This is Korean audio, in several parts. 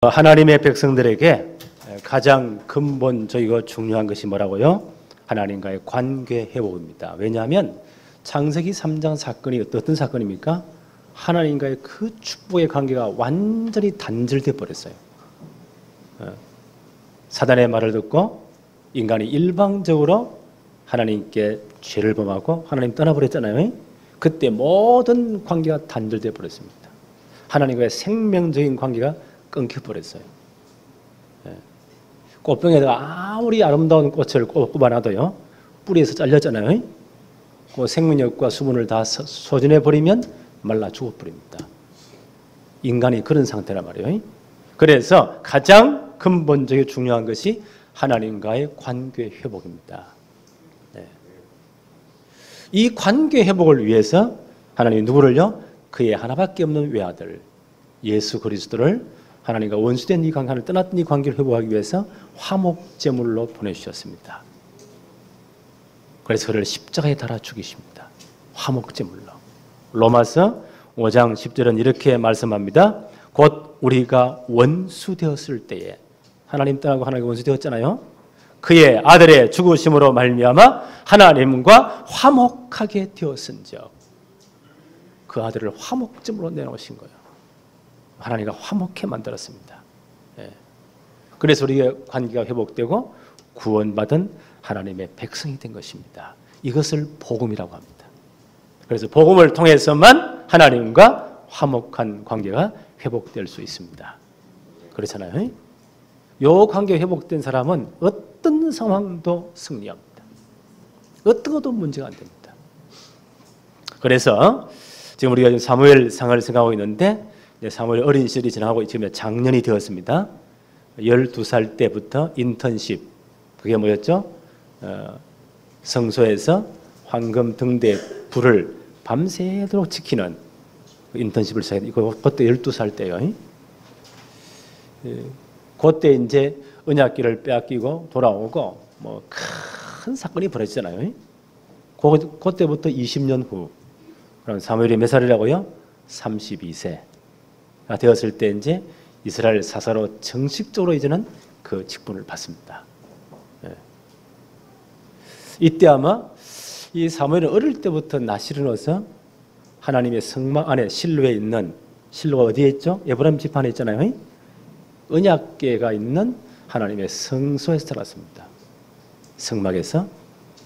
하나님의 백성들에게 가장 근본적이고 중요한 것이 뭐라고요? 하나님과의 관계 회복입니다. 왜냐하면 창세기 3장 사건이 어떤 사건입니까? 하나님과의 그 축복의 관계가 완전히 단절돼 버렸어요. 사단의 말을 듣고 인간이 일방적으로 하나님께 죄를 범하고 하나님 떠나버렸잖아요. 그때 모든 관계가 단절돼 버렸습니다. 하나님과의 생명적인 관계가 끊겨버렸어요. 꽃병에다가 아무리 아름다운 꽃을 꼽아놔도요, 뿌리에서 잘렸잖아요. 그 생명력과 수분을 다 소진해버리면 말라 죽어버립니다. 인간이 그런 상태란 말이에요. 그래서 가장 근본적이고 중요한 것이 하나님과의 관계 회복입니다. 이 관계 회복을 위해서 하나님이 누구를요? 그의 하나밖에 없는 외아들 예수 그리스도를 하나님과 원수된 이 관계를 떠났던 이 관계를 회복하기 위해서 화목제물로 보내주셨습니다. 그래서 그를 십자가에 달아 죽이십니다. 화목제물로. 로마서 5장 10절은 이렇게 말씀합니다. 곧 우리가 원수 되었을 때에, 하나님 떠나고 하나님과 원수 되었잖아요. 그의 아들의 죽으심으로 말미암아 하나님과 화목하게 되었은즉, 그 아들을 화목제물로 내놓으신 거예요. 하나님과 화목해 만들었습니다. 그래서 우리의 관계가 회복되고 구원받은 하나님의 백성이 된 것입니다. 이것을 복음이라고 합니다. 그래서 복음을 통해서만 하나님과 화목한 관계가 회복될 수 있습니다. 그렇잖아요. 이 관계 회복된 사람은 어떤 상황도 승리합니다. 어떤 것도 문제가 안 됩니다. 그래서 지금 우리가 사무엘상을 생각하고 있는데, 사무엘 어린 시절이 지나고 지금 장년이 되었습니다. 12살 때부터 인턴십, 그게 뭐였죠? 성소에서 황금 등대 불을 밤새도록 지키는 인턴십을 시작했고, 그때 12살 때요. 그때 이제 언약궤를 빼앗기고 돌아오고 뭐 큰 사건이 벌어지잖아요. 그때부터 20년 후, 그럼 사무엘이 몇 살이라고요? 32세. 되었을 때 이제 이스라엘 사사로 정식적으로 이제는 그 직분을 받습니다. 이때 아마 이 사무엘은 어릴 때부터 나시를 넣어서 하나님의 성막 안에 실로에 있는, 실로가 어디에 있죠? 에브라임 지판에 있잖아요. 언약궤가 있는 하나님의 성소에서 살았습니다. 성막에서.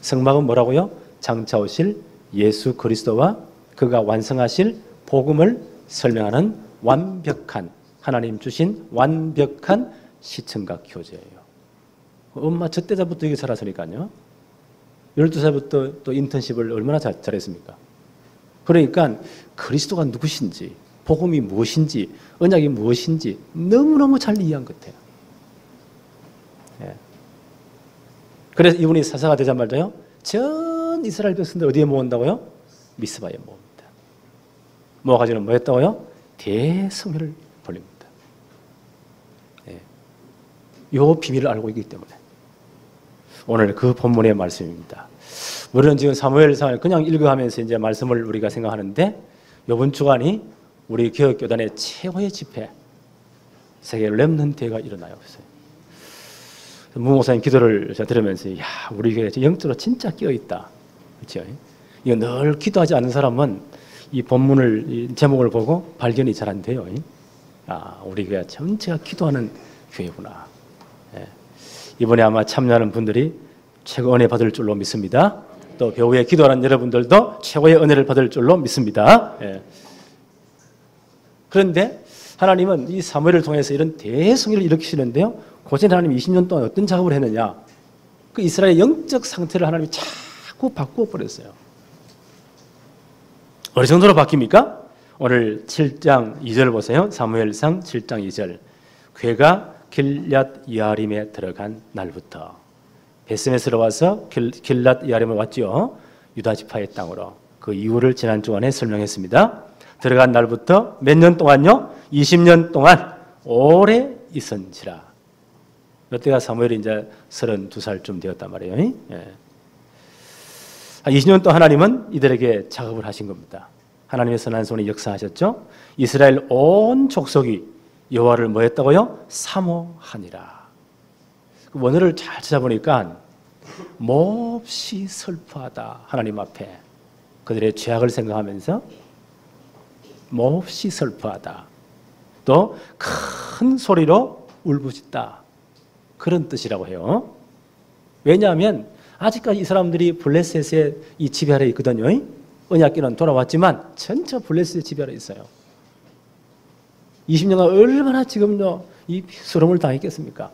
성막은 뭐라고요? 장차 오실 예수 그리스도와 그가 완성하실 복음을 설명하는 완벽한, 하나님 주신 완벽한 시청각 교제예요. 엄마 저 때부터 여기 살았으니까요. 12살부터 또 인턴십을 얼마나 잘했습니까? 그러니까 그리스도가 누구신지, 복음이 무엇인지, 언약이 무엇인지 너무너무 잘 이해한 것 같아요. 그래서 이분이 사사가 되자마자요, 전 이스라엘 백성들 어디에 모은다고요? 미스바에 모읍니다. 모아가지고는 뭐 했다고요? 대성회를 벌립니다. 이 비밀을 알고 있기 때문에 오늘 그 본문의 말씀입니다. 우리는 지금 사무엘상을 그냥 읽어가면서 이제 말씀을 우리가 생각하는데, 이번 주간이 우리 교역교단의 최고의 집회, 세계 렘넌트가 일어나요. 무 목사님 기도를 들으면서, 야, 우리 교회 영적으로 진짜 끼어 있다. 그렇죠? 이거 늘 기도하지 않는 사람은 이 본문을, 이 제목을 보고 발견이 잘 안 돼요. 아, 우리 교회 전체가 기도하는 교회구나. 이번에 아마 참여하는 분들이 최고 은혜 받을 줄로 믿습니다. 또 배후에 기도하는 여러분들도 최고의 은혜를 받을 줄로 믿습니다. 그런데 하나님은 이 사무엘을 통해서 이런 대성회를 일으키시는데요, 고전 하나님이 20년 동안 어떤 작업을 했느냐? 그 이스라엘의 영적 상태를 하나님이 자꾸 바꾸어 버렸어요. 어느 정도로 바뀝니까? 오늘 7장 2절 보세요. 사무엘상 7장 2절. 괴가 길랏 여아림에 들어간 날부터, 베스메스로 와서 길랏 여아림을 왔죠. 유다 지파의 땅으로. 그 이유를 지난 주간에 설명했습니다. 들어간 날부터 몇 년 동안요? 20년 동안 오래 있은지라. 이때가 사무엘이 이제 32살쯤 되었단 말이에요. 20년 동안 하나님은 이들에게 작업을 하신 겁니다. 하나님의 선한 손에 역사하셨죠. 이스라엘 온 족속이 여호와를 뭐 했다고요? 사모하니라. 원어를 잘 찾아보니까 몹시 슬퍼하다. 하나님 앞에 그들의 죄악을 생각하면서 몹시 슬퍼하다. 또 큰 소리로 울부짖다. 그런 뜻이라고 해요. 왜냐하면 아직까지 이 사람들이 블레셋의 이 지배 아래 있거든요. 언약궤는 돌아왔지만 전체 블레셋의 지배 아래 있어요. 20년간 얼마나 지금요 이 수렁을 당했겠습니까?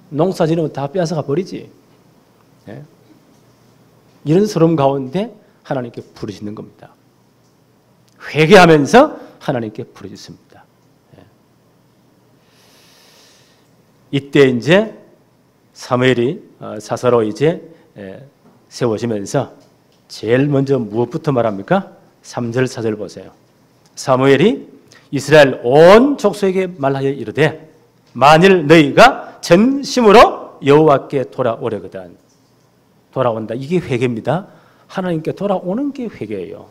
농사 지르면 다 빼앗아가 버리지. 예? 이런 수렁 가운데 하나님께 부르짖는 겁니다. 회개하면서 하나님께 부르짖습니다. 예. 이때 이제 사무엘이 사사로 이제 세워지면서 제일 먼저 무엇부터 말합니까? 3절 4절 보세요. 사무엘이 이스라엘 온 족속에게 말하여 이르되 만일 너희가 전심으로 여호와께 돌아오려거든. 돌아온다. 이게 회개입니다. 하나님께 돌아오는 게 회개예요.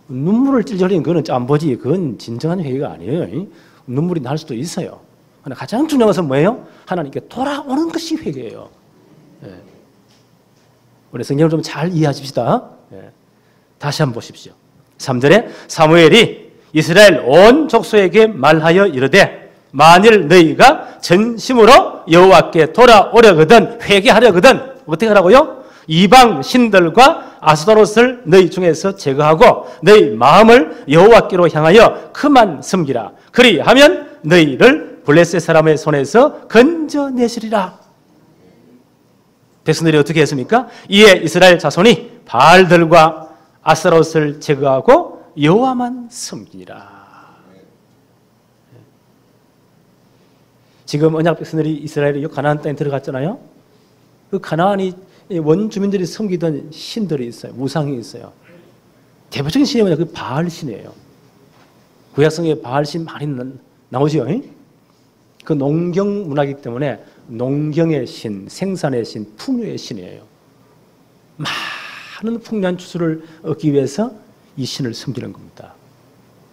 눈물을 찔찔 흘리는 그건 짬보지. 그건 진정한 회개가 아니에요. 눈물이 날 수도 있어요. 그러나 가장 중요한 것은 뭐예요? 하나님께 돌아오는 것이 회개예요. 예. 우리 성경을 좀 잘 이해하십시다. 예. 다시 한번 보십시오. 3절에 사무엘이 이스라엘 온 족속에게 말하여 이르되 만일 너희가 전심으로 여호와께 돌아오려거든 회개하려거든 어떻게 하라고요? 이방 신들과 아스타롯을 너희 중에서 제거하고 너희 마음을 여호와께로 향하여 그만 섬기라. 그리하면 너희를 블레셋 사람의 손에서 건져내시리라. 백성들이 어떻게 했습니까? 이에 이스라엘 자손이 바알들과 아스타롯을 제거하고 여호와만 섬기니라. 지금 언약 백성들이 이스라엘이 가나안 땅에 들어갔잖아요. 그 가나안이 원주민들이 섬기던 신들이 있어요. 우상이 있어요. 대표적인 신이 뭐냐? 그 바알 신이에요. 구약성에 바알 신 많이 나오죠. 그 농경 문화이기 때문에 농경의 신, 생산의 신, 풍요의 신이에요. 많은 풍요한 추수를 얻기 위해서 이 신을 섬기는 겁니다.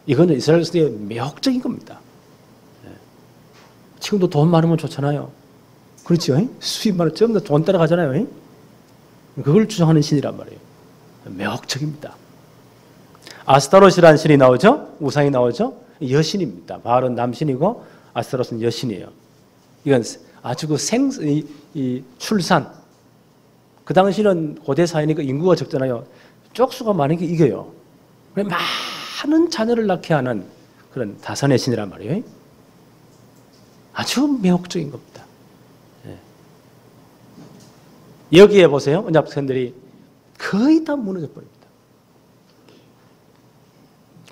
이건 이스라엘 시대의 매혹적인 겁니다. 지금도 돈 많으면 좋잖아요. 그렇죠? 수입 많으면 전부 다 돈 따라가잖아요. 그걸 주장하는 신이란 말이에요. 매혹적입니다. 아스타롯이라는 신이 나오죠? 우상이 나오죠? 여신입니다. 바알은 남신이고 아스타롯은 여신이에요. 이건 아주 그 출산. 그 당시는 고대 사회니까 인구가 적잖아요. 쪽수가 많은 게 이겨요. 많은 자녀를 낳게 하는 그런 다산의 신이란 말이에요. 아주 매혹적인 겁니다. 여기에 보세요. 언약 백성들이 거의 다 무너져 버립니다.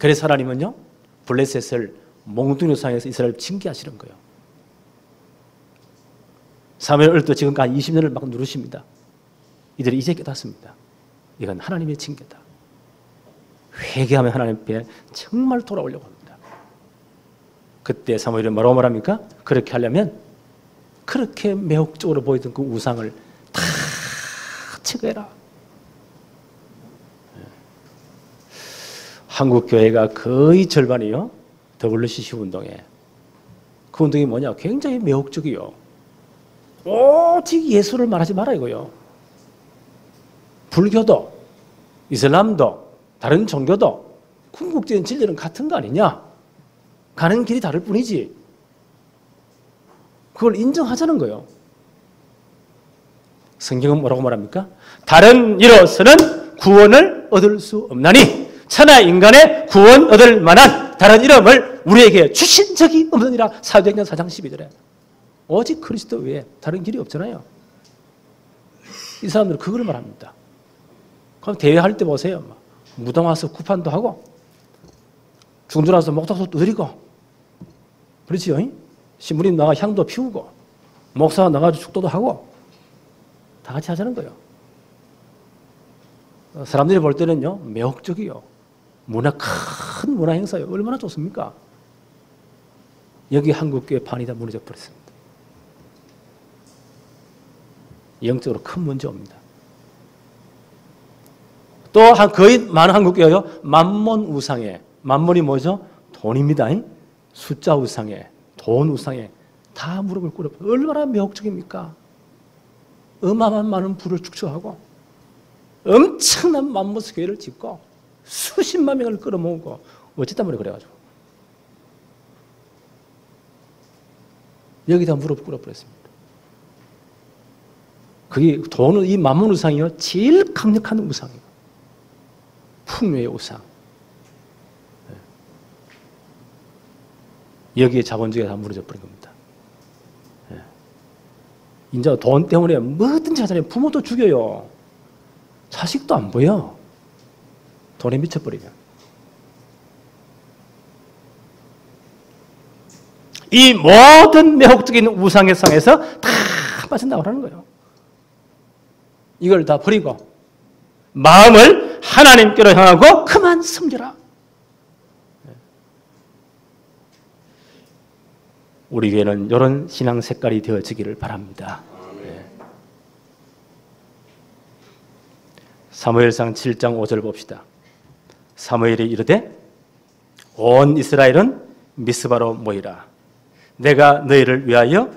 그래서 하나님은요 블레셋을 몽둥이 우상에서 이스라엘을 징계하시는 거예요. 사무엘을 또 지금까지 20년을 막 누르십니다. 이들이 이제 깨닫습니다. 이건 하나님의 징계다. 회개하면 하나님 앞에 정말 돌아오려고 합니다. 그때 사무엘이 뭐라고 말합니까? 그렇게 하려면 그렇게 매혹적으로 보이던 그 우상을 다 제거해라. 한국 교회가 거의 절반이요 WCC 운동에. 그 운동이 뭐냐? 굉장히 매혹적이요. 오직 예수를 말하지 마라 이거요. 불교도, 이슬람도, 다른 종교도 궁극적인 진리는 같은 거 아니냐? 가는 길이 다를 뿐이지. 그걸 인정하자는 거예요. 성경은 뭐라고 말합니까? 다른 이로서는 구원을 얻을 수 없나니 천하 인간의 구원 얻을 만한 다른 이름을 우리에게 주신 적이 없느니라. 사도행전 4장 12절에. 오직 그리스도 외에 다른 길이 없잖아요. 이 사람들은 그걸 말합니다. 그럼 대회할 때 보세요. 무당 와서 구판도 하고 중주 와서 목탁도 두드리고 그렇지요? 신부님 나가 향도 피우고 목사가 나가서 축도도 하고 다 같이 하자는 거예요. 사람들이 볼 때는요 매혹적이요. 큰 문화 행사예요. 얼마나 좋습니까? 여기 한국교회 반이 다 무너져 버렸습니다. 영적으로 큰 문제 옵니다. 또 거의 많은 한국교회요 만몬 우상에 만몬이 뭐죠? 돈입니다. 숫자 우상에 돈 우상에 다 무릎을 꿇어. 얼마나 매혹적입니까? 어마어마한 많은 부를 축적하고 엄청난 맘모스 교회를 짓고 수십만 명을 끌어모으고 어쨌단 말이에요. 그래가지고 여기다 무릎 꿇어버렸습니다. 그게 돈은 이 만문 우상이요 제일 강력한 우상이에요. 풍요의 우상. 여기에 자본주의가 다 무너져 버린 겁니다. 이제 돈 때문에 뭐든지 하잖아요. 부모도 죽여요. 자식도 안 보여. 돈에 미쳐버리면. 이 모든 매혹적인 우상의 상에서 다 빠진다고 하는 거예요. 이걸 다 버리고 마음을 하나님께로 향하고 그만 섬겨라. 우리 교회는 이런 신앙 색깔이 되어지기를 바랍니다. 사무엘상 7장 5절 봅시다. 사무엘이 이르되 온 이스라엘은 미스바로 모이라. 내가 너희를 위하여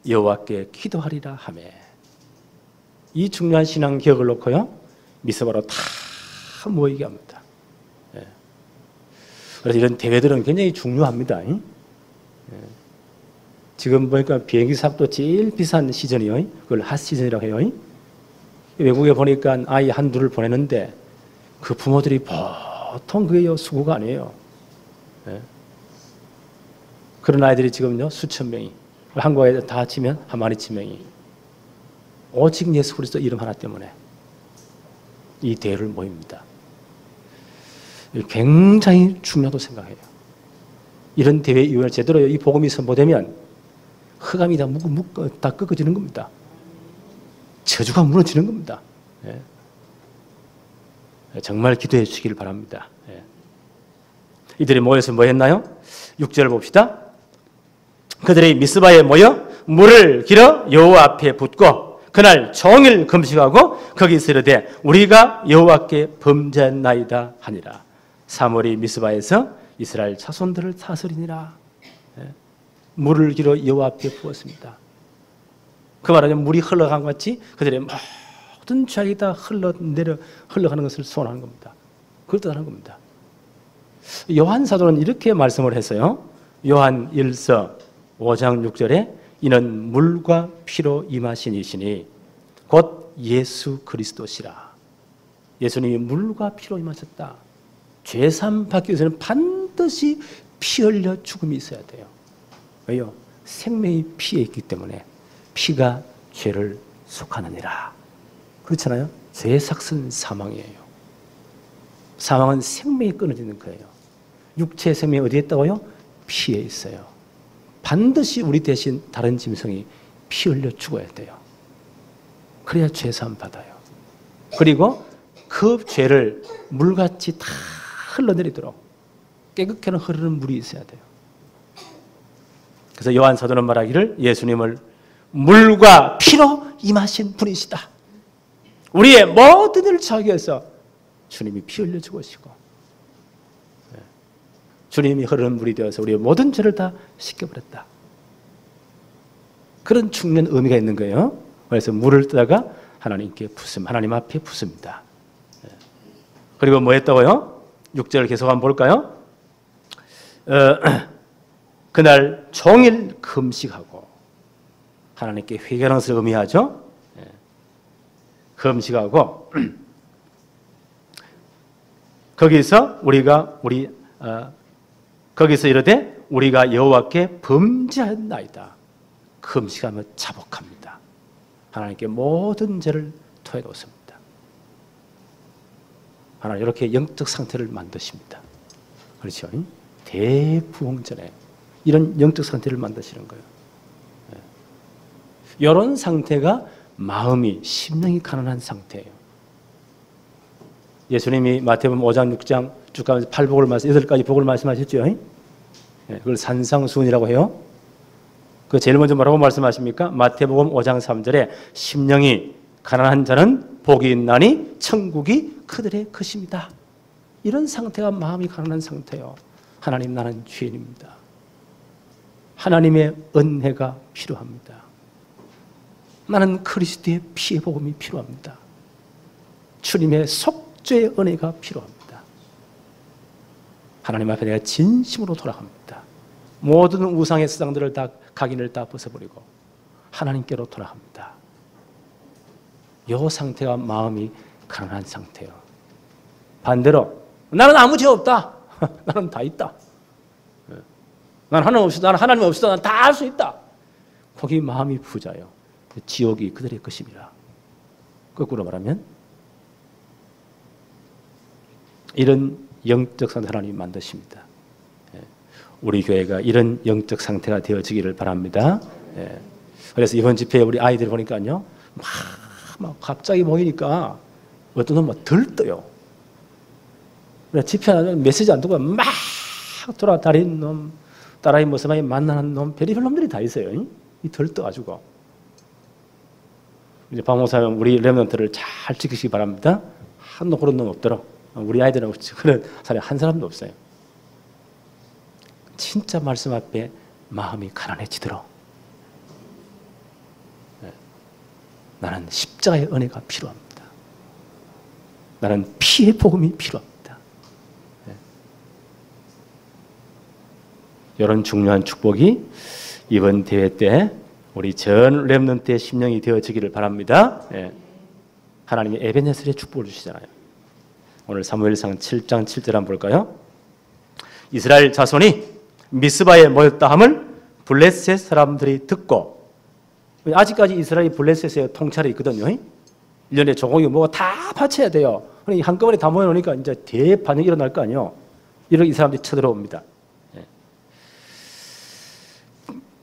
여호와께 기도하리라 하며. 이 중요한 신앙 기억을 놓고요 미스바로 다 모이게 합니다. 그래서 이런 대회들은 굉장히 중요합니다. 지금 보니까 비행기 값도 제일 비싼 시즌이요. 그걸 핫 시즌이라고 해요. 외국에 보니까 아이 한둘을 보내는데 그 부모들이 보통 그게 수고가 아니에요. 그런 아이들이 지금요 수천 명이, 한국에 다 치면 한 마리 치명이 오직 예수 그리스도 이름 하나 때문에 이 대회를 모입니다. 굉장히 중요하다고 생각해요. 이런 대회 이후에 제대로 이 복음이 선포되면 흑암이 다 꺾어지는 겁니다. 저주가 무너지는 겁니다. 정말 기도해 주시기를 바랍니다. 이들이 모여서 뭐 했나요? 6절 봅시다. 그들이 미스바에 모여 물을 길어 여호와 앞에 붓고 그날 종일 금식하고 거기서 이르되 우리가 여호와께 범죄했나이다 하니라. 사무엘이 미스바에서 이스라엘 자손들을 다스리니라. 물을 길어 여호와 앞에 부었습니다. 그 말은 물이 흘러간 것 같이 그들의 모든 죄악이 다 흘러가는 것을 소원하는 겁니다. 그걸 뜻하는 겁니다. 요한 사도는 이렇게 말씀을 했어요. 요한 1서 5장 6절에 이는 물과 피로 임하신 이시니 곧 예수 그리스도시라. 예수님이 물과 피로 임하셨다. 죄사함 받기 위해서는 반드시 피 흘려 죽음이 있어야 돼요. 왜요? 생명이 피에 있기 때문에 피가 죄를 속하느니라. 그렇잖아요. 죄의 삭은 사망이에요. 사망은 생명이 끊어지는 거예요. 육체의 생명이 어디에 있다고요? 피에 있어요. 반드시 우리 대신 다른 짐승이 피 흘려 죽어야 돼요. 그래야 죄사함 받아요. 그리고 그 죄를 물같이 다 흘러내리도록 깨끗하게 흐르는 물이 있어야 돼요. 그래서 요한 사도는 말하기를 예수님을 물과 피로 임하신 분이시다. 우리의 모든 일을 자기 위해서 주님이 피 흘려 죽으시고 주님이 흐르는 물이 되어서 우리의 모든 죄를 다 씻겨버렸다. 그런 중요한 의미가 있는 거예요. 그래서 물을 뜨다가 하나님께 붓습니다. 하나님 앞에 붓습니다. 그리고 뭐 했다고요? 6절을 계속 한번 볼까요? 그날 종일 금식하고 하나님께 회개하는 것을 의미하죠. 금식하고 거기서 거기서 이르되 우리가 여호와께 범죄하였나이다. 금식하며 자복합니다. 하나님께 모든 죄를 토해놓습니다. 하나님 이렇게 영적 상태를 만드십니다. 그렇죠? 대부흥전에 이런 영적 상태를 만드시는 거예요. 이런 상태가 마음이 심령이 가난한 상태예요. 예수님이 마태복음 5장 6장 쭉 가면서 8복을 말씀 8가지 복을 말씀하셨죠. 그걸 산상수훈이라고 해요. 그 제일 먼저 뭐라고 말씀하십니까? 마태복음 5장 3절에 심령이 가난한 자는 복이 있나니 천국이 그들의 것입니다. 이런 상태가 마음이 가난한 상태예요. 하나님 나는 죄인입니다. 하나님의 은혜가 필요합니다. 나는 그리스도의 피의 복음이 필요합니다. 주님의 속죄의 은혜가 필요합니다. 하나님 앞에 내가 진심으로 돌아갑니다. 모든 우상의 수상들을 다 각인을 다 벗어버리고 하나님께로 돌아갑니다. 이 상태가 마음이 가난한 상태예요. 반대로 나는 아무 죄 없다. 나는 다 있다. 난 하나님 없어도 나는 하나님 없어도 난 다 할 수 있다. 거기 마음이 부자요. 지옥이 그들의 것입니다. 거꾸로 말하면 이런 영적 상태 하나님이 만드십니다. 우리 교회가 이런 영적 상태가 되어지기를 바랍니다. 그래서 이번 집회에 우리 아이들 보니까요, 막 갑자기 모이니까 어떤 놈은 막 들떠요. 집회하는 메시지 안 듣고 막 돌아다니는 놈, 딸아이 모습에 만나는 놈, 별의별 놈들이 다 있어요. 이 들떠가지고. 이제 박목사님 우리 렘넌트를 잘 지키시기 바랍니다. 한 놈 그런 놈 없더라. 우리 아이들은 없지. 그런 사람이 한 사람도 없어요. 진짜 말씀 앞에 마음이 가난해지도록 나는 십자가의 은혜가 필요합니다. 나는 피의 복음이 필요합니다. 이런 중요한 축복이 이번 대회 때 우리 전 렘넌트의 심령이 되어지기를 바랍니다. 하나님이 에베네셀의 축복을 주시잖아요. 오늘 사무엘상 7장 7절 한번 볼까요? 이스라엘 자손이 미스바에 모였다 함을 블레셋 사람들이 듣고, 아직까지 이스라엘이 블레셋에 통찰이 있거든요. 1년에 조공이 뭐가 다 바쳐야 돼요. 한꺼번에 다 모여놓으니까 이제 대반응이 일어날 거 아니에요. 이렇게 이 사람들이 쳐들어옵니다.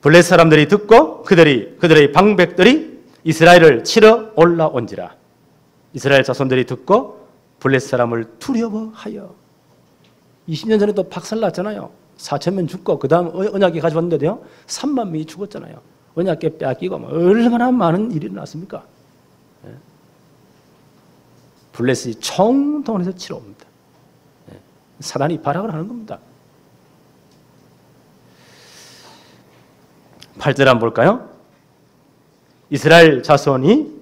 블레셋 사람들이 듣고 그들의 방백들이 이스라엘을 치러 올라온지라. 이스라엘 자손들이 듣고 블레셋 사람을 두려워하여. 20년 전에 또 박살났잖아요. 4,000명 죽고 그 다음 언약궤 가져왔는데도요 3만 명이 죽었잖아요. 언약궤 빼앗기고 얼마나 많은 일이 일어났습니까? 블레셋이 총동원해서 치러 옵니다. 사단이 발악을 하는 겁니다. 8절 한번 볼까요? 이스라엘 자손이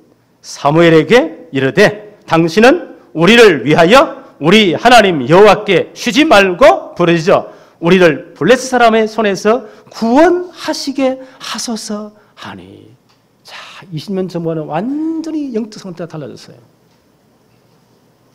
사무엘에게 이르되 당신은 우리를 위하여 우리 하나님 여호와께 쉬지 말고 부르짖어 우리를 블레셋 사람의 손에서 구원하시게 하소서 하니. 자, 20년 전과는 완전히 영적 상태가 달라졌어요.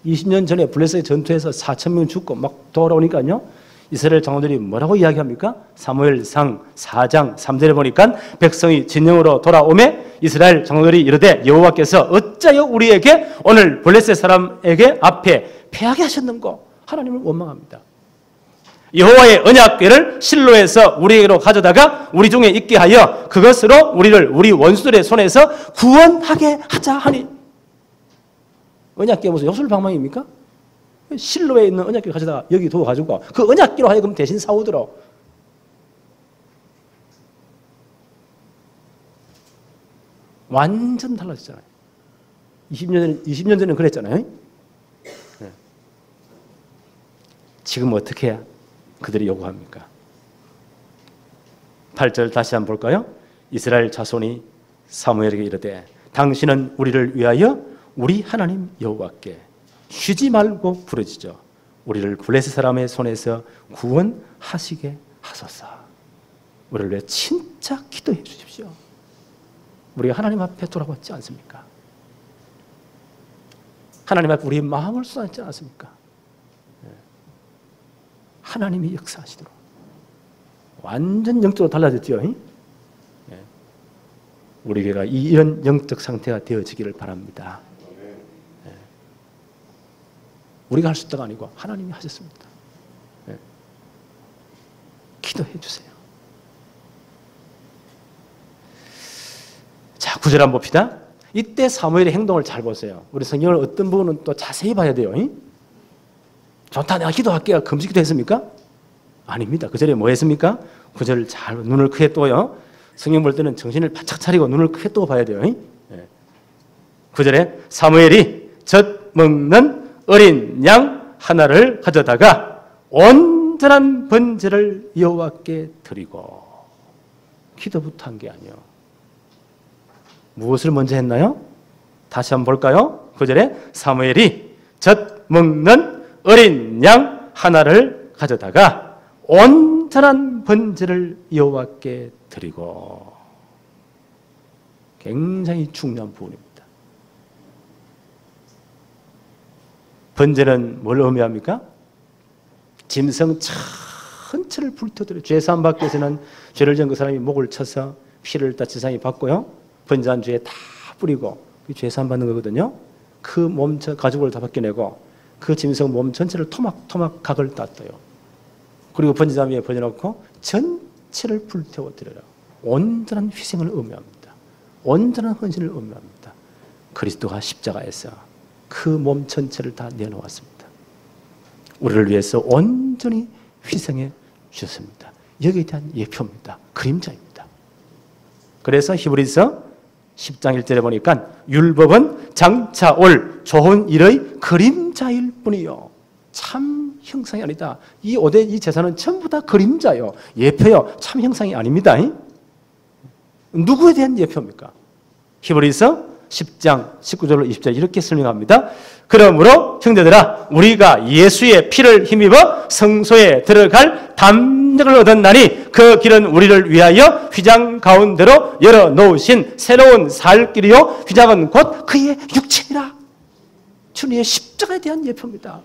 20년 전에 블레셋 전투에서 4,000명 죽고 막 돌아오니까요, 이스라엘 장로들이 뭐라고 이야기합니까? 사무엘상 4장 3절에 보니까 백성이 진영으로 돌아오매 이스라엘 장로들이 이르되 여호와께서 어찌하여 우리에게 오늘 블레셋 사람에게 앞에 패하게 하셨는고 하나님을 원망합니다. 여호와의 언약궤를 실로에서 우리에게로 가져다가 우리 중에 있게 하여 그것으로 우리를 우리 원수들의 손에서 구원하게 하자 하니. 언약궤 무슨 요술방망이입니까? 실로에 있는 언약궤를 가져다가 여기 두어가지고 그 언약궤로 하여금 대신 싸우도록. 완전 달라졌잖아요. 20년 전에는 그랬잖아요. 네. 지금 어떻게 해야 그들이 요구합니까? 8절 다시 한번 볼까요? 이스라엘 자손이 사무엘에게 이르되 당신은 우리를 위하여 우리 하나님 여호와께 쉬지 말고 부르짖어 우리를 블레셋 사람의 손에서 구원하시게 하소서. 우리를 위해 진짜 기도해 주십시오. 우리가 하나님 앞에 돌아왔지 않습니까? 하나님 앞에 우리의 마음을 쏟아냈지 않습니까? 하나님이 역사하시도록. 완전 영적으로 달라졌죠. 우리 교회가 이런 영적 상태가 되어지기를 바랍니다. 우리가 할 수 있다가 아니고 하나님이 하셨습니다. 기도해 주세요. 자, 9절 한번 봅시다. 이때 사무엘의 행동을 잘 보세요. 우리 성경을 어떤 부분은 또 자세히 봐야 돼요. 좋다, 내가 기도할게요. 금식 기도했습니까? 아닙니다. 그 절에 뭐 했습니까? 그 절을 잘 눈을 크게 떠요. 성경 볼 때는 정신을 바짝 차리고 눈을 크게 떠 봐야 돼요. 그 절에 사무엘이 젖 먹는 어린 양 하나를 가져다가 온전한 번제를 여호와께 드리고. 기도부터 한 게 아니에요. 무엇을 먼저 했나요? 다시 한번 볼까요? 9절에 사무엘이 젖 먹는 어린 양 하나를 가져다가 온전한 번제를 여호와께 드리고. 굉장히 중요한 부분입니다. 번제는 뭘 의미합니까? 짐승 전체를 불태워드려요. 죄사함 받기 위해서는 죄를 지은 그 사람이 목을 쳐서 피를 다 지상에 받고요. 번제한 죄에 다 뿌리고 죄사함 받는 거거든요. 그 몸 가죽을 다 벗겨내고 그 짐승 몸 전체를 토막토막 각을 땄어요. 그리고 번제단 위에 버려놓고 전체를 불태워드려요. 온전한 희생을 의미합니다. 온전한 헌신을 의미합니다. 그리스도가 십자가에서 그 몸 전체를 다 내놓았습니다. 우리를 위해서 온전히 희생해 주셨습니다. 여기에 대한 예표입니다. 그림자입니다. 그래서 히브리서 10장 1절에 보니까 율법은 장차 올 좋은 일의 그림자일 뿐이요 참 형상이 아니다. 이 5대 이 제사는 전부 다 그림자요, 예표요, 참 형상이 아닙니다. 누구에 대한 예표입니까? 히브리서 10장 19절로 20절 이렇게 설명합니다. 그러므로 형제들아 우리가 예수의 피를 힘입어 성소에 들어갈 담력을 얻었나니 그 길은 우리를 위하여 휘장 가운데로 열어놓으신 새로운 살 길이요 휘장은 곧 그의 육체니라. 주님의 십자가에 대한 예표입니다.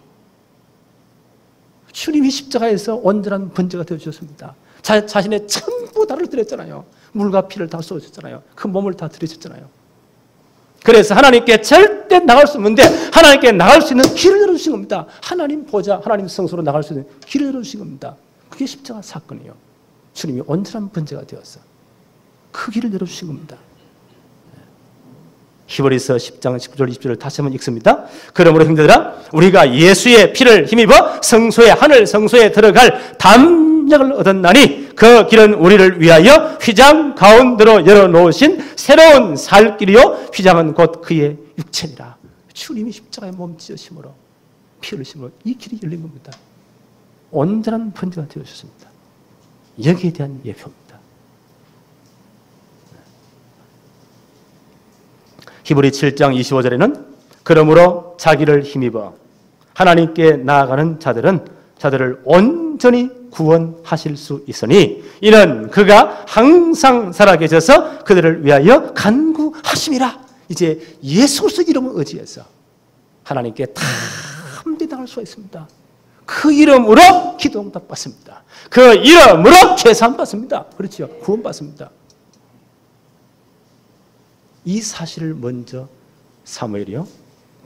주님이 십자가에서 온전한 번제가 되어주셨습니다. 자신의 전부 다를 드렸잖아요. 물과 피를 다 쏟으셨잖아요. 그 몸을 다 드리셨잖아요. 그래서 하나님께 절대 나갈 수 없는데 하나님께 나갈 수 있는 길을 열어주신 겁니다. 하나님 보좌, 하나님 성소로 나갈 수 있는 길을 열어주신 겁니다. 그게 십자가 사건이에요. 주님이 온전한 번제가 되어서 그 길을 열어주신 겁니다. 히브리서 10장 19절 20절을 다시 한번 읽습니다. 그러므로 형제들아 우리가 예수의 피를 힘입어 성소에 하늘 성소에 들어갈 담력을 얻었나니 그 길은 우리를 위하여 휘장 가운데로 열어놓으신 새로운 살 길이요 휘장은 곧 그의 육체니라. 주님이 십자가에 몸 찢으심으로 피 흘리심으로 이 길이 열린 겁니다. 온전한 번제가 되어주셨습니다. 여기에 대한 예표입니다. 히브리 7장 25절에는 그러므로 자기를 힘입어 하나님께 나아가는 자들을 온전히 구원하실 수 있으니 이는 그가 항상 살아계셔서 그들을 위하여 간구하심이라. 이제 예수 그리스도 이름을 의지해서 하나님께 다 함대당할 수가 있습니다. 그 이름으로 기도 응답 받습니다. 그 이름으로 죄사함 받습니다. 그렇죠. 구원 받습니다. 이 사실을 먼저 사무엘이요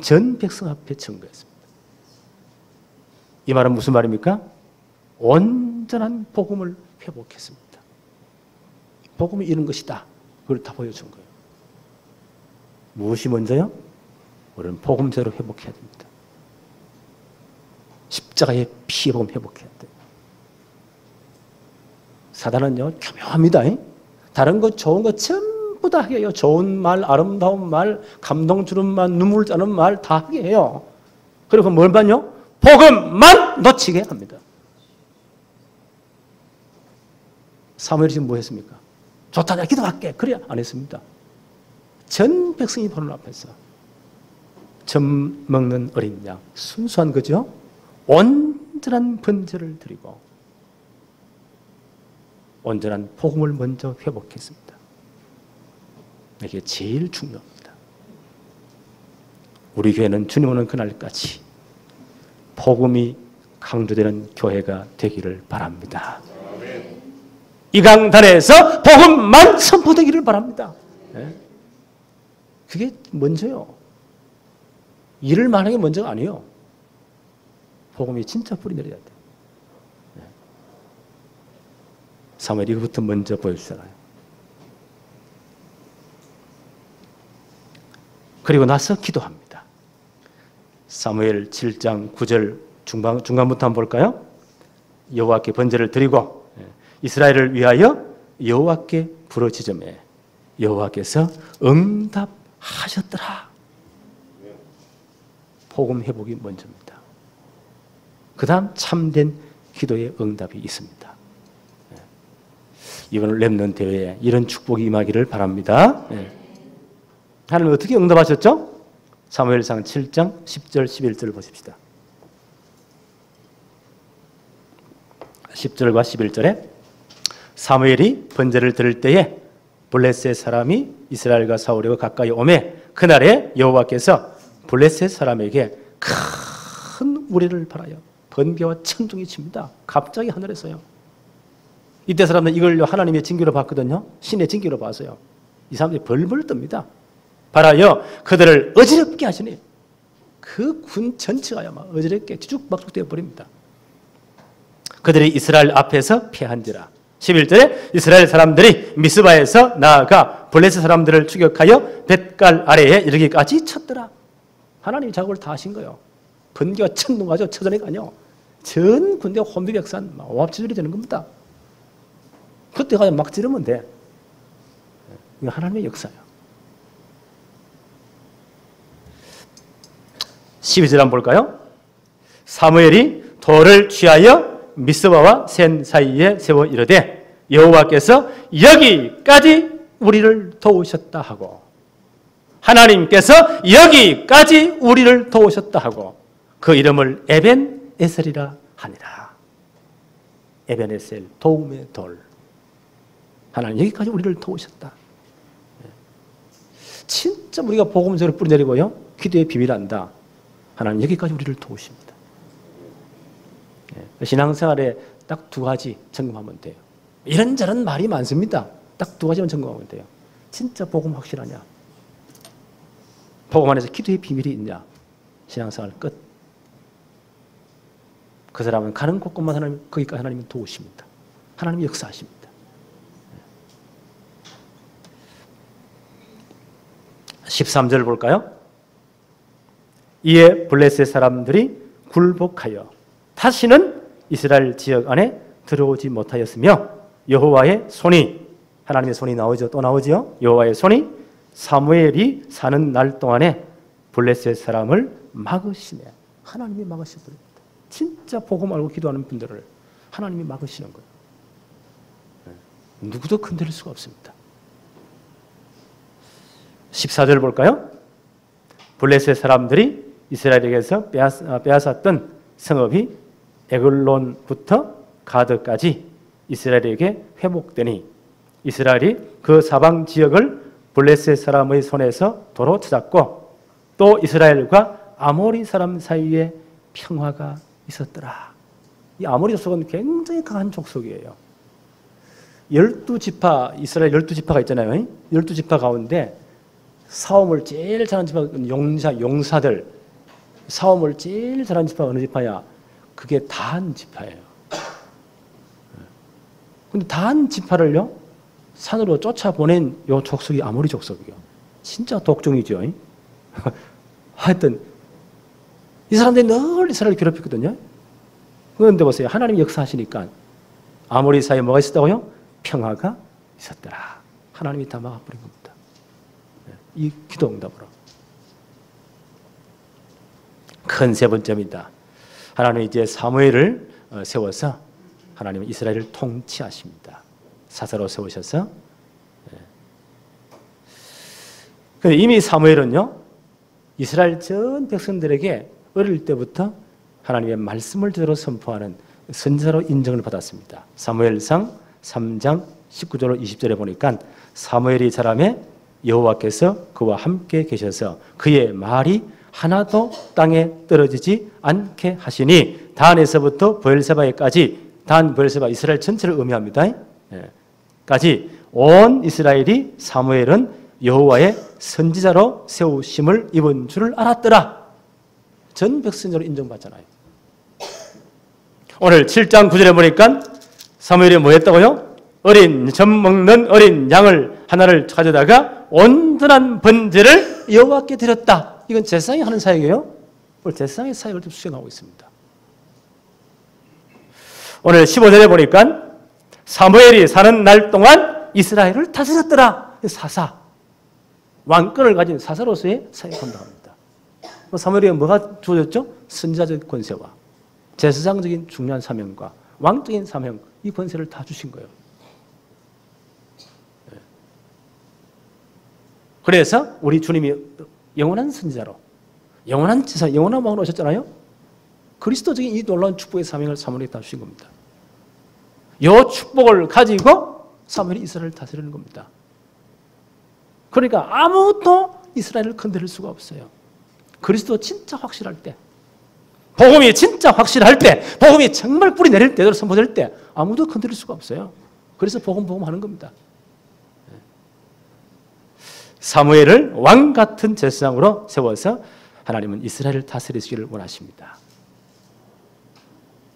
전 백성 앞에 증거했습니다. 이 말은 무슨 말입니까? 온전한 복음을 회복했습니다. 복음이 이런 것이다. 그걸 다 보여준 거예요. 무엇이 먼저요? 우리는 복음대로 회복해야 됩니다. 십자가의 피의 복음 회복해야 돼요. 사단은요 교묘합니다. 다른 거 좋은 거 전부 다 하게 해요. 좋은 말, 아름다운 말, 감동 주는 말, 눈물 짜는 말 다 하게 해요. 그리고 뭘만요? 복음만 놓치게 합니다. 사무엘이 지금 뭐 했습니까? 좋다, 내가 기도할게. 그래 안 했습니다. 전 백성이 보는 앞에서 젖 먹는 어린 양, 순수한 거죠. 온전한 번제를 드리고 온전한 복음을 먼저 회복했습니다. 이게 제일 중요합니다. 우리 교회는 주님 오는 그날까지 복음이 강조되는 교회가 되기를 바랍니다. 이 강단에서 복음만 선포되기를 바랍니다. 그게 먼저요. 일을 많은 게 먼저가 아니에요. 복음이 진짜 뿌리 내려야 돼요. 사무엘이 이거부터 먼저 보여주잖아요. 그리고 나서 기도합니다. 사무엘 7장 9절 중간부터 한번 볼까요? 여호와께 번제를 드리고 이스라엘을 위하여 여호와께 부르짖음에 여호와께서 응답하셨더라. 복음 회복이 먼저입니다. 그 다음 참된 기도의 응답이 있습니다. 이번 렘넌트 대회에 이런 축복이 임하기를 바랍니다. 네. 하나님 어떻게 응답하셨죠? 사무엘상 7장 10절 11절 보십시다. 10절과 11절에 사무엘이 번제를 드릴 때에 블레셋 사람이 이스라엘과 싸우려고 가까이 오매 그날에 여호와께서 블레셋 사람에게 큰 우레를 발하여 번개와 천둥이 칩니다. 갑자기 하늘에서요. 이때 사람들은 이걸 하나님의 징계로 봤거든요. 신의 징계로 봤어요. 이 사람들이 벌벌 뜹니다. 발하여 그들을 어지럽게 하시니 그 군 전체가 막 어지럽게 뒤죽박죽 되어버립니다. 그들이 이스라엘 앞에서 패한지라. 11절에 이스라엘 사람들이 미스바에서 나아가 블레셋 사람들을 추격하여 벳갈 아래에 이르기까지 쳤더라. 하나님이 작업을 다 하신 거예요. 번개와 천둥가죠. 처전이 아니요. 전 군대가 혼비백산 오합지졸이 되는 겁니다. 그때 가서 막 지르면 돼. 이거 하나님의 역사예요. 12절 한번 볼까요? 사무엘이 돌을 취하여 미스바와 센 사이에 세워 이르되 여호와께서 여기까지 우리를 도우셨다 하고 하나님께서 여기까지 우리를 도우셨다 하고 그 이름을 에벤에셀이라 하니라. 에벤에셀, 도움의 돌. 하나님 여기까지 우리를 도우셨다. 진짜 우리가 복음서를 뿌리내리고요. 기도의 비밀 안다. 하나님 여기까지 우리를 도우십니다. 신앙생활에 딱 두 가지 점검하면 돼요. 이런저런 말이 많습니다. 딱 두 가지만 점검하면 돼요. 진짜 복음 확실하냐? 복음 안에서 기도의 비밀이 있냐? 신앙생활 끝. 그 사람은 가는 곳곳만 하나님, 거기까지 하나님은 도우십니다. 하나님이 역사하십니다. 13절 볼까요? 이에 블레셋 사람들이 굴복하여 다시는 이스라엘 지역 안에 들어오지 못하였으며 여호와의 손이 하나님의 손이 나오죠. 또 나오죠. 여호와의 손이 사무엘이 사는 날 동안에 블레셋 사람을 막으시네. 하나님이 막으셔버립니다. 진짜 복음 알고 기도하는 분들을 하나님이 막으시는 거예요. 누구도 건드릴 수가 없습니다. 14절 볼까요? 블레셋 사람들이 이스라엘에게서 빼앗았던 성읍이 에글론부터 가드까지 이스라엘에게 회복되니 이스라엘이 그 사방 지역을 블레셋 사람의 손에서 도로 찾았고 또 이스라엘과 아모리 사람 사이에 평화가 있었더라. 이 아모리 족속은 굉장히 강한 족속이에요. 12지파, 이스라엘 12지파가 있잖아요. 12지파 가운데 싸움을 제일 잘하는 지파가 용사들. 싸움을 제일 잘하는 지파가 어느 지파야? 그게 단 지파예요. 근데 단 지파를요, 산으로 쫓아보낸 요 족속이 아모리 족속이요. 진짜 독종이죠. 하여튼, 이 사람들이 늘 이스라엘을 괴롭혔거든요. 그런데 보세요. 하나님이 역사하시니까 아모리 사이에 뭐가 있었다고요? 평화가 있었더라. 하나님이 다 막아버린 겁니다. 이 기도 응답으로. 큰 세 번째입니다. 하나님은 이제 사무엘을 세워서 하나님은 이스라엘을 통치하십니다. 사사로 세우셔서. 근데 이미 사무엘은요, 이스라엘 전 백성들에게 어릴 때부터 하나님의 말씀을 제대로 선포하는 선지자로 인정을 받았습니다. 사무엘상 3장 19절 20절에 보니까 사무엘이 자라매 여호와께서 그와 함께 계셔서 그의 말이 하나도 땅에 떨어지지 않게 하시니 단에서부터 브엘세바에까지 단 브엘세바 이스라엘 전체를 의미합니다. 까지 온 이스라엘이 사무엘은 여호와의 선지자로 세우심을 입은 줄을 알았더라. 전 백성으로 인정받잖아요. 오늘 7장 9절에 보니까 사무엘이 뭐 했다고요? 젖 먹는 어린 양을 하나를 가져다가 온전한 번제를 여호와께 드렸다. 이건 제사장이 하는 사역이에요. 오늘 제사장의 사역을 좀 수행하고 있습니다. 오늘 15절에 보니까 사무엘이 사는 날 동안 이스라엘을 다스렸더라. 사사. 왕권을 가진 사사로서의 사역한다 합니다. 사무엘에게 뭐가 주어졌죠? 선지자적 권세와 제사장적인 중요한 사명과 왕적인 사명, 이 권세를 다 주신 거예요. 그래서 우리 주님이 영원한 선지자로, 영원한 지사, 영원한 왕으로 오셨잖아요. 그리스도적인 이 놀라운 축복의 사명을 사무엘에게 다 주신 겁니다. 이 축복을 가지고 사무엘이 이스라엘을 다스리는 겁니다. 그러니까 아무도 이스라엘을 건드릴 수가 없어요. 그리스도 진짜 확실할 때, 복음이 진짜 확실할 때, 복음이 정말 뿌리 내릴 때대로 선포될 때 아무도 건드릴 수가 없어요. 그래서 복음 하는 겁니다. 사무엘을 왕 같은 제사장으로 세워서 하나님은 이스라엘을 다스리시기를 원하십니다.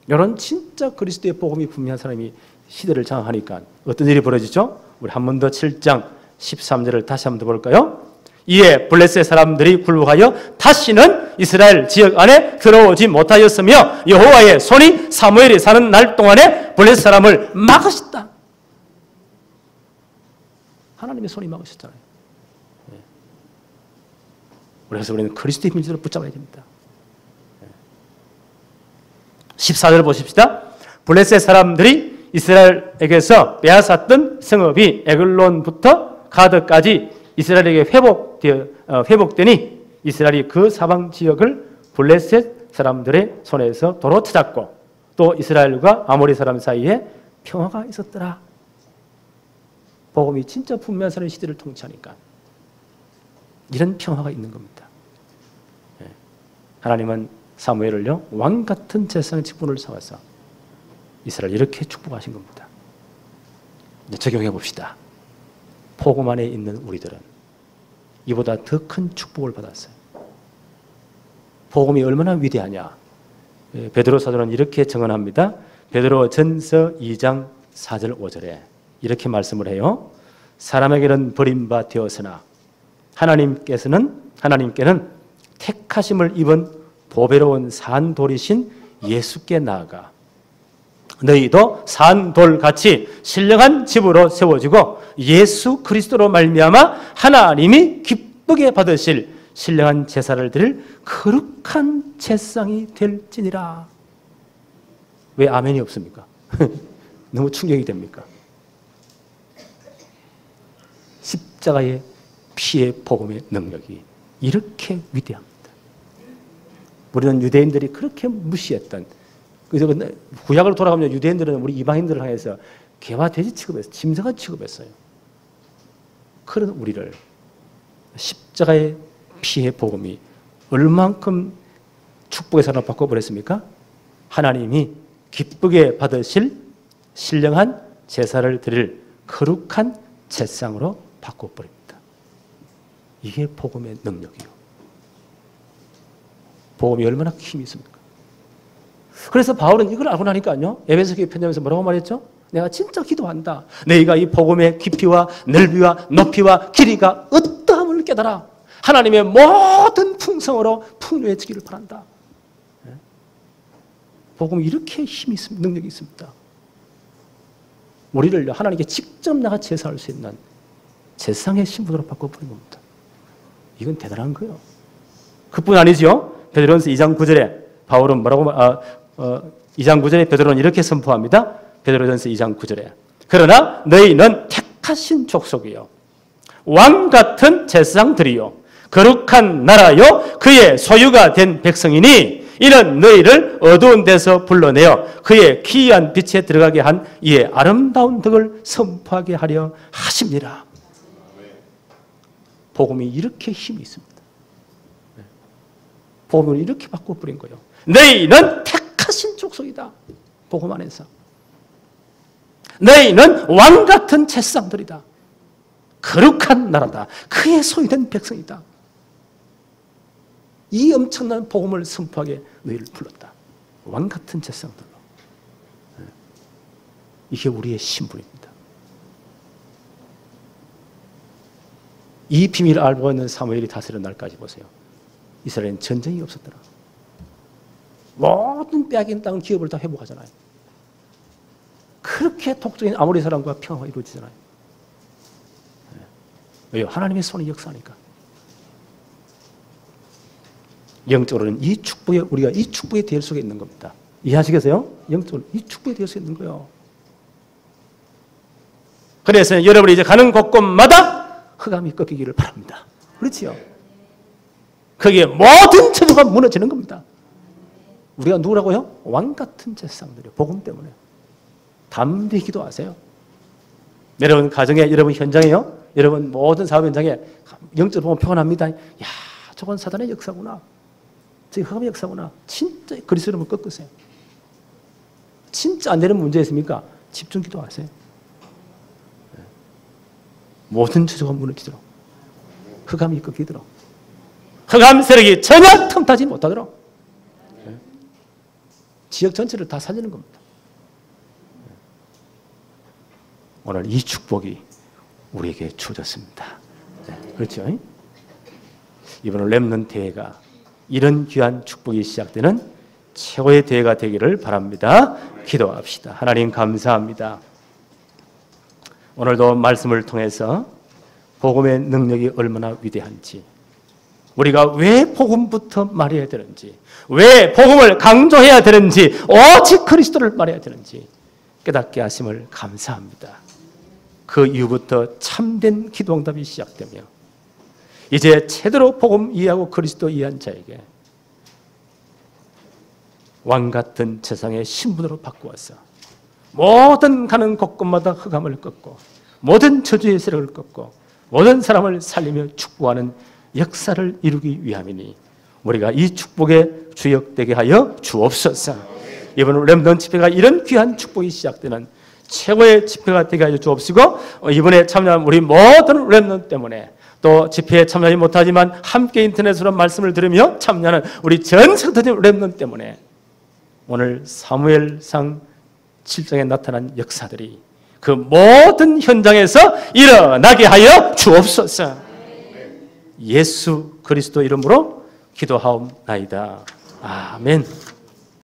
이런 진짜 그리스도의 복음이 분명한 사람이 시대를 장악하니까 어떤 일이 벌어지죠? 우리 한 번 더 7장 13절을 다시 한 번 더 볼까요? 이에 블레셋 사람들이 굴복하여 다시는 이스라엘 지역 안에 들어오지 못하였으며 여호와의 손이 사무엘이 사는 날 동안에 블레셋 사람을 막으셨다. 하나님의 손이 막으셨잖아요. 그래서 우리는 그리스도의 민족을 붙잡아야 됩니다. 14절 보십시다. 블레셋 사람들이 이스라엘에게서 빼앗았던 성읍이 에글론부터 가드까지 이스라엘에게 회복되니 이스라엘이 그 사방 지역을 블레셋 사람들의 손에서 도로 찾았고 또 이스라엘과 아모리 사람 사이에 평화가 있었더라. 복음이 진짜 분명한 사람의 시대를 통치하니까 이런 평화가 있는 겁니다. 하나님은 사무엘을요 왕 같은 제사장의 직분을 세워서 이스라엘 이렇게 축복하신 겁니다. 이제 적용해 봅시다. 복음 안에 있는 우리들은 이보다 더 큰 축복을 받았어요. 복음이 얼마나 위대하냐. 베드로 사도는 이렇게 증언합니다. 베드로 전서 2장 4절 5절에 이렇게 말씀을 해요. 사람에게는 버림바 되었으나 하나님께는 택하심을 입은 보배로운 산돌이신 예수께 나아가 너희도 산돌같이 신령한 집으로 세워지고 예수 그리스도로 말미암아 하나님이 기쁘게 받으실 신령한 제사를 드릴 거룩한 제사장이 될지니라. 왜 아멘이 없습니까? 너무 충격이 됩니까? 십자가의 피의 복음의 능력이 이렇게 위대합니다. 우리는 유대인들이 그렇게 무시했던, 그래서 구약으로 돌아가면 유대인들은 우리 이방인들을 향해서 개와 돼지 취급했어요. 짐승아 취급했어요. 그런 우리를 십자가의 피의 복음이 얼만큼 축복의 사랑을 바꿔버렸습니까? 하나님이 기쁘게 받으실 신령한 제사를 드릴 거룩한 제사장으로 바꿔버립니다. 이게 복음의 능력이요. 복음이 얼마나 힘이 있습니까? 그래서 바울은 이걸 알고 나니까요. 에베소 교회 편지하면서 뭐라고 말했죠? 내가 진짜 기도한다. 너희가 이 복음의 깊이와 넓이와 높이와 길이가 어떠함을 깨달아 하나님의 모든 풍성으로 풍요해지기를 바란다. 복음이 이렇게 힘이 있습니다. 능력이 있습니다. 우리를 하나님께 직접 나가 제사할 수 있는 제사장의 신분으로 바꿔버린 겁니다. 이건 대단한 거예요. 그뿐 아니죠. 베드로전서 2장 9절에 바울은 뭐라고 2장 9절에 베드로는 이렇게 선포합니다. 베드로전서 2장 9절에 그러나 너희는 택하신 족속이요 왕 같은 제사장들이요 거룩한 나라요 그의 소유가 된 백성이니 이는 너희를 어두운 데서 불러내어 그의 기이한 빛에 들어가게 한 이의 아름다운 덕을 선포하게 하려 하십니다. 복음이 이렇게 힘이 있습니다. 복음을 이렇게 바꿔버린 거예요. 너희는 택하신 족속이다. 복음 안에서. 너희는 왕같은 제사장들이다. 거룩한 나라다. 그의 소유된 백성이다. 이 엄청난 복음을 선포하게 너희를 불렀다. 왕같은 제사장들로. 이게 우리의 신분입니다. 이 비밀을 알고 있는 사무엘이 다스리는 날까지 보세요. 이스라엘은 전쟁이 없었더라. 모든 빼앗긴 땅 기업을 다 회복하잖아요. 그렇게 독적인 아모리 사람과 평화가 이루어지잖아요. 왜요? 하나님의 손이 역사하니까. 영적으로는 이 축복에 우리가 이 축복의 대열 속에 있는 겁니다. 이해하시겠어요? 영적으로 이 축복의 대열 속에 있는 거예요. 그래서 여러분이 이제 가는 곳곳마다 흑암이 꺾이기를 바랍니다. 그렇지요? 거기에 모든 저주가 무너지는 겁니다. 우리가 누구라고요? 왕 같은 제사장들이요. 복음 때문에. 담대히 기도하세요. 여러분 가정에, 여러분 현장에요. 여러분 모든 사업 현장에 영적으로 보면 표현합니다. 야, 저건 사단의 역사구나. 저게 흑암의 역사구나. 진짜 그리스도를 꺾으세요. 진짜 안 되는 문제 있습니까? 집중 기도하세요. 모든 저주가 무너지도록, 흑암이 꺾이도록, 흑암 세력이 전혀 틈타지 못하도록 지역 전체를 다 살리는 겁니다. 오늘 이 축복이 우리에게 주어졌습니다. 그렇죠? 이번 렘넌트 대회가 이런 귀한 축복이 시작되는 최고의 대회가 되기를 바랍니다. 기도합시다. 하나님 감사합니다. 오늘도 말씀을 통해서 복음의 능력이 얼마나 위대한지, 우리가 왜 복음부터 말해야 되는지, 왜 복음을 강조해야 되는지, 오직 그리스도를 말해야 되는지 깨닫게 하심을 감사합니다. 그 이후부터 참된 기도응답이 시작되며 이제 제대로 복음 이해하고 그리스도 이해한 자에게 왕같은 제사장의 신분으로 바꾸어서 모든 가는 곳곳마다 흑암을 꺾고 모든 저주의 세력을 꺾고 모든 사람을 살리며 축복하는 역사를 이루기 위함이니 우리가 이 축복에 주역되게 하여 주옵소서. 이번 렘넌트 집회가 이런 귀한 축복이 시작되는 최고의 집회가 되게 하여 주옵시고, 이번에 참여한 우리 모든 렘넌트 때문에 또 집회에 참여하지 못하지만 함께 인터넷으로 말씀을 들으며 참여하는 우리 전 성도들 렘넌트 때문에 오늘 사무엘상 7장에 나타난 역사들이 그 모든 현장에서 일어나게 하여 주옵소서. 예수 그리스도 이름으로 기도하옵나이다. 아멘.